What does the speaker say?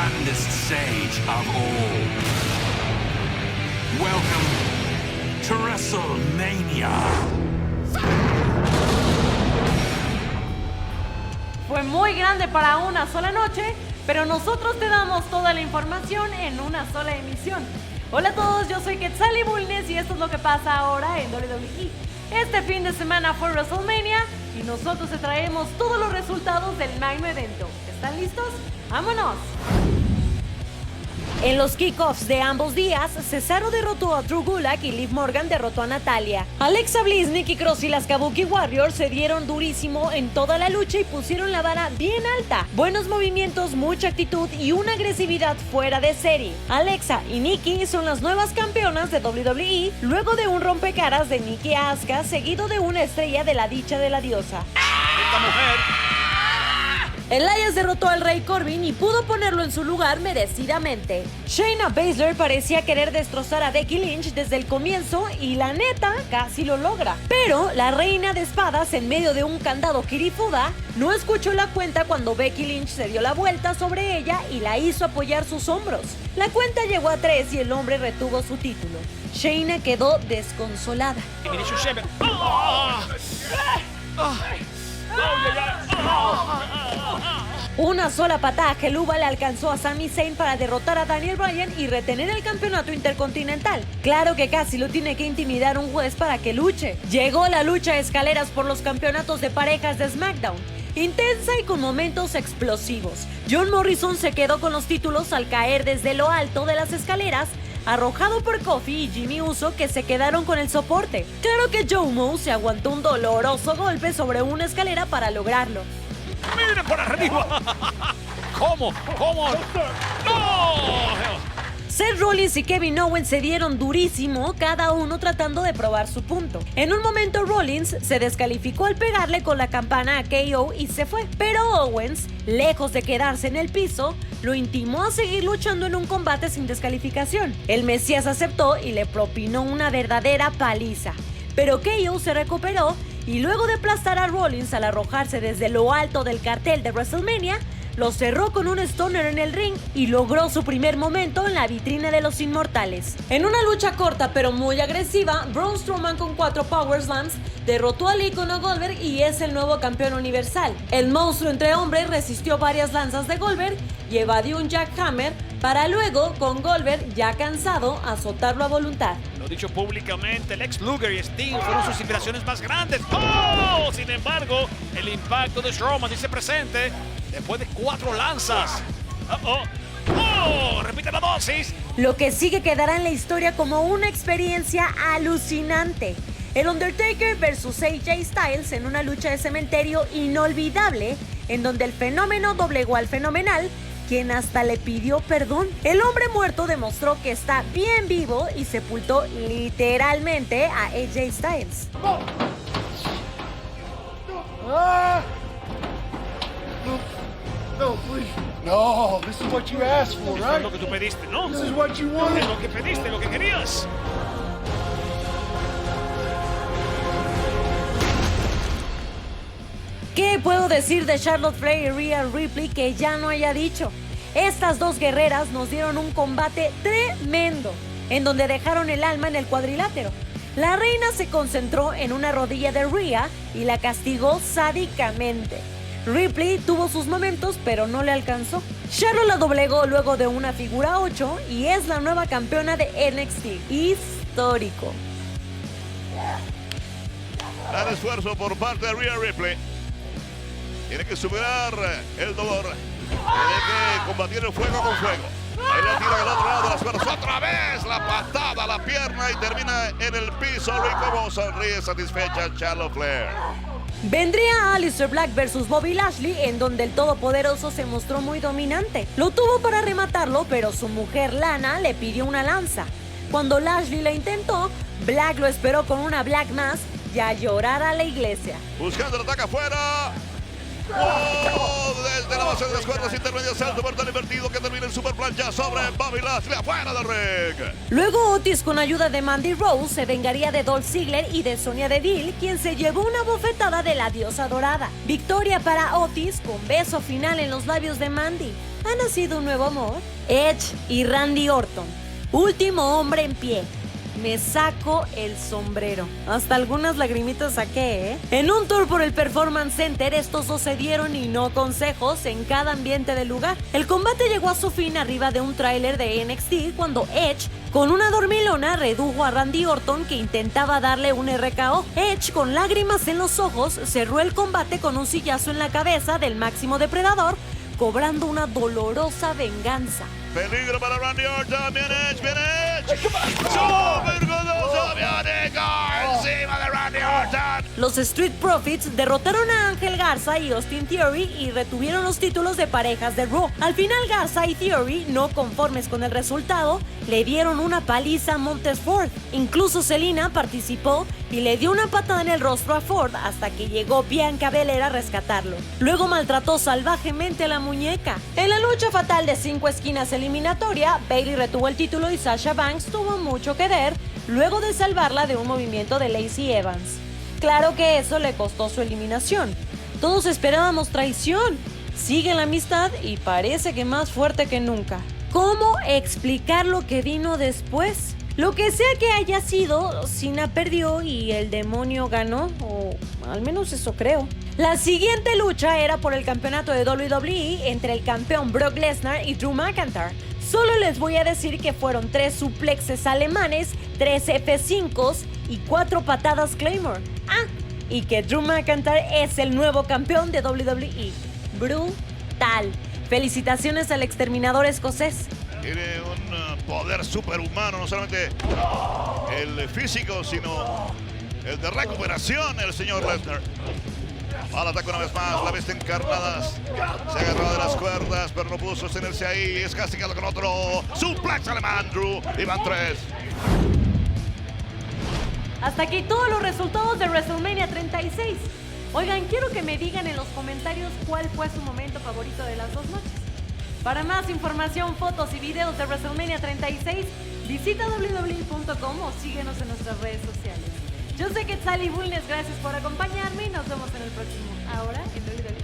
grandest stage of all. Welcome to WrestleMania. Fue muy grande para una sola noche, pero nosotros te damos toda la información en una sola emisión. Hola a todos, yo soy Quetzali Bulnes y esto es lo que pasa ahora en WWE. Este fin de semana fue WrestleMania y nosotros te traemos todos los resultados del magno evento. ¿Están listos? ¡Vámonos! En los kickoffs de ambos días, Cesaro derrotó a Drew Gulak y Liv Morgan derrotó a Natalya. Alexa Bliss, Nikki Cross y las Kabuki Warriors se dieron durísimo en toda la lucha y pusieron la vara bien alta. Buenos movimientos, mucha actitud y una agresividad fuera de serie. Alexa y Nikki son las nuevas campeonas de WWE luego de un rompecaras de Nikki Asuka seguido de una estrella de la dicha de la diosa. ¡Esta mujer! Elias derrotó al Rey Corbin y pudo ponerlo en su lugar merecidamente. Shayna Baszler parecía querer destrozar a Becky Lynch desde el comienzo y la neta casi lo logra. Pero la reina de espadas en medio de un candado Kirifuda no escuchó la cuenta cuando Becky Lynch se dio la vuelta sobre ella y la hizo apoyar sus hombros. La cuenta llegó a 3 y el hombre retuvo su título. Shayna quedó desconsolada. Una sola patada geluva le alcanzó a Sami Zayn para derrotar a Daniel Bryan y retener el campeonato intercontinental. Claro que casi lo tiene que intimidar un juez para que luche. Llegó la lucha de escaleras por los campeonatos de parejas de SmackDown. Intensa y con momentos explosivos. John Morrison se quedó con los títulos al caer desde lo alto de las escaleras, arrojado por Kofi y Jimmy Uso, que se quedaron con el soporte. Claro que Joe Mo se aguantó un doloroso golpe sobre una escalera para lograrlo. ¡Miren por arriba! ¿Cómo? ¡No! Seth Rollins y Kevin Owens se dieron durísimo, cada uno tratando de probar su punto. En un momento Rollins se descalificó al pegarle con la campana a KO y se fue. Pero Owens, lejos de quedarse en el piso, lo intimó a seguir luchando en un combate sin descalificación. El Mesías aceptó y le propinó una verdadera paliza. Pero KO se recuperó y luego de aplastar a Rollins al arrojarse desde lo alto del cartel de WrestleMania, lo cerró con un Stunner en el ring y logró su primer momento en la vitrina de los inmortales. En una lucha corta pero muy agresiva, Braun Strowman con 4 Power Slams derrotó al ícono Goldberg y es el nuevo campeón universal. El monstruo entre hombres resistió varias lanzas de Goldberg y evadió un jackhammer para luego, con Goldberg ya cansado, azotarlo a voluntad. Lo dicho públicamente, Lex Luger y Sting fueron sus inspiraciones más grandes. ¡Oh! Sin embargo, el impacto de Strowman dice presente después de 4 lanzas. ¡Oh! ¡Repite la dosis! Lo que sigue quedará en la historia como una experiencia alucinante. El Undertaker versus AJ Styles en una lucha de cementerio inolvidable, en donde el fenómeno doblegó al fenomenal, quien hasta le pidió perdón. El hombre muerto demostró que está bien vivo y sepultó literalmente a AJ Styles. No, please. No, this is what you asked for, Esto right? es lo que tú pediste, ¿no? This is what you wanted. Es lo que pediste, lo que querías. ¿Qué puedo decir de Charlotte Flair y Rhea Ripley que ya no haya dicho? Estas dos guerreras nos dieron un combate tremendo, en donde dejaron el alma en el cuadrilátero. La reina se concentró en una rodilla de Rhea y la castigó sádicamente. Ripley tuvo sus momentos, pero no le alcanzó. Charlotte la doblegó luego de una figura 8 y es la nueva campeona de NXT. Histórico. Gran esfuerzo por parte de Rhea Ripley. Tiene que superar el dolor. Tiene que combatir el fuego con fuego. Ahí la tira al otro lado de las cuerdas. Otra vez la patada a la pierna y termina en el piso. Rico sonríe satisfecha Charlotte Flair. Vendría Aleister Black versus Bobby Lashley, en donde el todopoderoso se mostró muy dominante. Lo tuvo para rematarlo, pero su mujer Lana le pidió una lanza. Cuando Lashley la intentó, Black lo esperó con una Black Mass y a llorar a la iglesia. Buscando el ataque afuera. ¡Oh! Desde la base de las cuerdas intermedias, salto mortal invertido que termina en super plancha sobre Bobby Lashley afuera del ring. Luego Otis, con ayuda de Mandy Rose, se vengaría de Dolph Ziggler y de Sonya Deville, quien se llevó una bofetada de la diosa dorada. Victoria para Otis con beso final en los labios de Mandy. ¿Ha nacido un nuevo amor? Edge y Randy Orton. Último hombre en pie. Me saco el sombrero. Hasta algunas lagrimitas saqué, ¿eh? En un tour por el Performance Center, estos dos se dieron y no consejos en cada ambiente del lugar. El combate llegó a su fin arriba de un tráiler de NXT cuando Edge, con una dormilona, redujo a Randy Orton, que intentaba darle un RKO. Edge, con lágrimas en los ojos, cerró el combate con un sillazo en la cabeza del máximo depredador, cobrando una dolorosa venganza. Peligro para Randy Orton. Viene Edge, viene Edge. Super godoso, viene encima de Randy Orton. Los Street Profits derrotaron a Ángel Garza y Austin Theory y retuvieron los títulos de parejas de Raw. Al final, Garza y Theory, no conformes con el resultado, le dieron una paliza a Montez Ford. Incluso Selina participó y le dio una patada en el rostro a Ford hasta que llegó Bianca Belair a rescatarlo. Luego maltrató salvajemente a la muñeca. En la lucha fatal de 5 esquinas eliminatoria, Bayley retuvo el título y Sasha Banks tuvo mucho que ver luego de salvarla de un movimiento de Lacey Evans. Claro que eso le costó su eliminación. Todos esperábamos traición. Sigue la amistad y parece que más fuerte que nunca. ¿Cómo explicar lo que vino después? Lo que sea que haya sido, Cena perdió y el demonio ganó, o al menos eso creo. La siguiente lucha era por el campeonato de WWE entre el campeón Brock Lesnar y Drew McIntyre. Solo les voy a decir que fueron 3 suplexes alemanes, 3 F5s y 4 patadas Claymore. Y que Drew McIntyre es el nuevo campeón de WWE. Brutal. Felicitaciones al exterminador escocés. Tiene un poder superhumano, no solamente el físico, sino el de recuperación, el señor Lesnar. Al ataque una vez más, la bestia encarnada se agarró de las cuerdas, pero no pudo sostenerse ahí. Es castigado con otro suplex alemán, Drew, y van 3. Hasta aquí todos los resultados de WrestleMania 36. Oigan, quiero que me digan en los comentarios cuál fue su momento favorito de las 2 noches. Para más información, fotos y videos de WrestleMania 36, visita www.com o síguenos en nuestras redes sociales. Yo soy Quetzali Bulnes, gracias por acompañarme y nos vemos en el próximo. Ahora en WWE.